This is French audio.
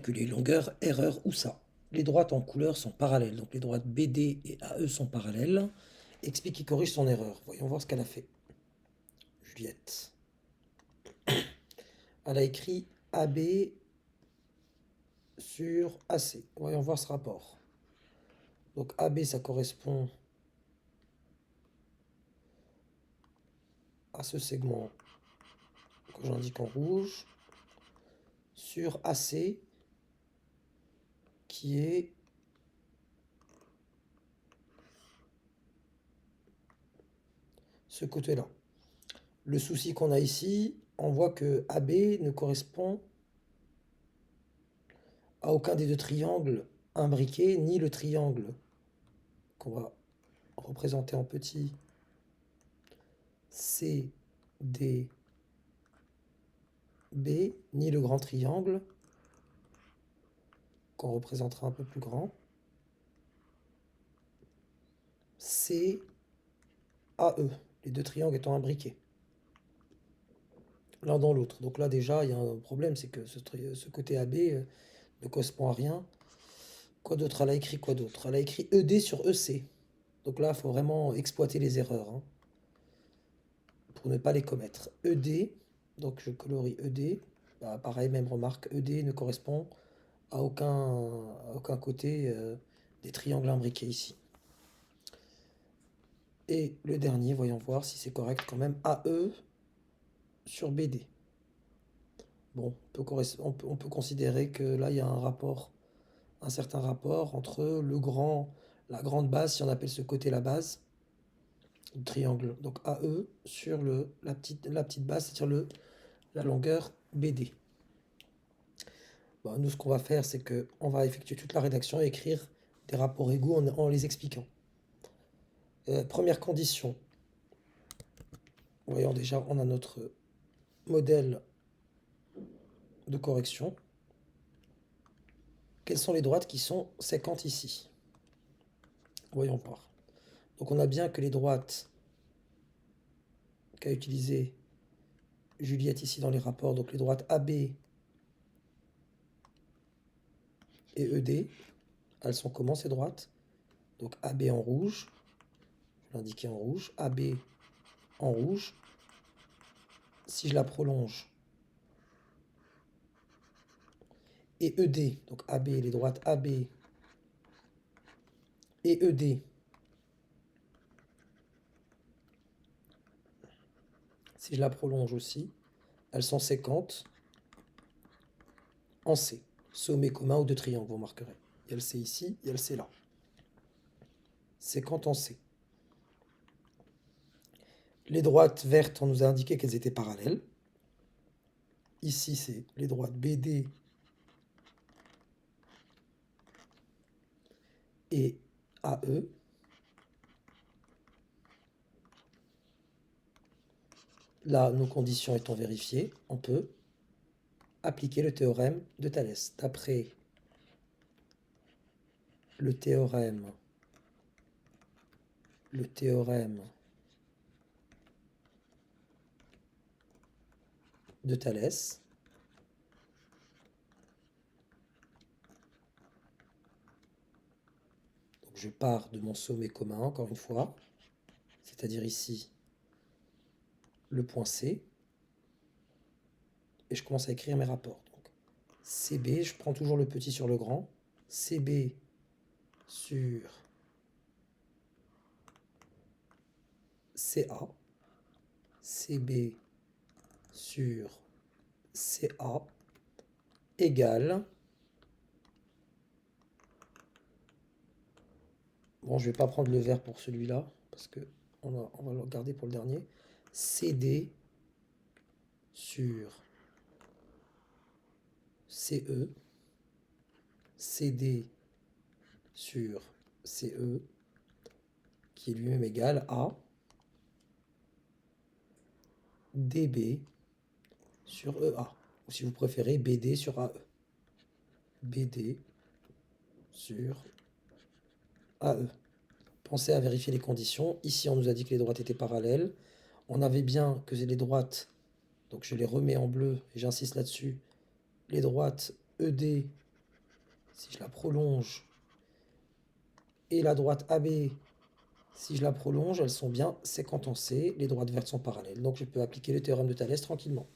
Les longueurs, erreur ou ça. Les droites en couleur sont parallèles, donc les droites BD et AE sont parallèles. Explique et corrige son erreur. Voyons voir ce qu'elle a fait. Juliette. Elle a écrit AB sur AC. Voyons voir ce rapport. Donc AB, ça correspond à ce segment que j'indique en rouge, sur AC, qui est ce côté-là. Le souci qu'on a ici, on voit que AB ne correspond à aucun des deux triangles imbriqués, ni le triangle qu'on va représenter en petit CDB, ni le grand triangle qu'on représentera un peu plus grand, CAE, les deux triangles étant imbriqués l'un dans l'autre. Donc là déjà il y a un problème, c'est que ce côté AB ne correspond à rien. Quoi d'autre? Elle a écrit quoi d'autre? Elle a écrit ED sur EC. Donc là il faut vraiment exploiter les erreurs, hein, pour ne pas les commettre. ED, donc je colorie ED. Bah, pareil, même remarque, ED ne correspond à aucun côté des triangles imbriqués ici. Et le dernier, voyons voir si c'est correct quand même, AE sur BD. Bon, on peut considérer que là, il y a un certain rapport entre la grande base, si on appelle ce côté la base, du triangle. Donc AE sur la petite base, c'est-à-dire la longueur BD. Bon, nous, ce qu'on va faire, c'est qu'on va effectuer toute la rédaction et écrire des rapports égaux en les expliquant. Première condition. Voyons déjà, on a notre modèle de correction. Quelles sont les droites qui sont séquentes ici? Voyons voir. Donc on a bien que les droites qu'a utilisées Juliette ici dans les rapports, donc les droites AB et ED, elles sont comment ces droites? Donc AB en rouge, je vais l'indiquer en rouge, AB en rouge. Si je la prolonge, et ED, donc AB, les droites AB et ED, si je la prolonge aussi, elles sont séquentes en C, sommet commun aux deux triangles, vous remarquerez. Il y a le C ici, il y a le C là. Séquentes en C. Les droites vertes, on nous a indiqué qu'elles étaient parallèles. Ici, c'est les droites BD et AE. Là, nos conditions étant vérifiées, on peut appliquer le théorème de Thalès. D'après le théorème de Thalès, donc je pars de mon sommet commun, encore une fois, c'est-à-dire ici le point C, et je commence à écrire mes rapports. Donc, CB, je prends toujours le petit sur le grand, CB sur CA, CB sur CA égale, bon je vais pas prendre le vert pour celui-là, parce que on va le garder pour le dernier, CD sur CE, CD sur CE, qui est lui-même égal à DB sur EA, ou si vous préférez BD sur AE. BD sur AE. Pensez à vérifier les conditions. Ici, on nous a dit que les droites étaient parallèles. On avait bien que les droites, donc je les remets en bleu et j'insiste là-dessus, les droites ED si je la prolonge, et la droite AB, si je la prolonge, elles sont bien séquentes en C. Les droites vertes sont parallèles. Donc je peux appliquer le théorème de Thalès tranquillement.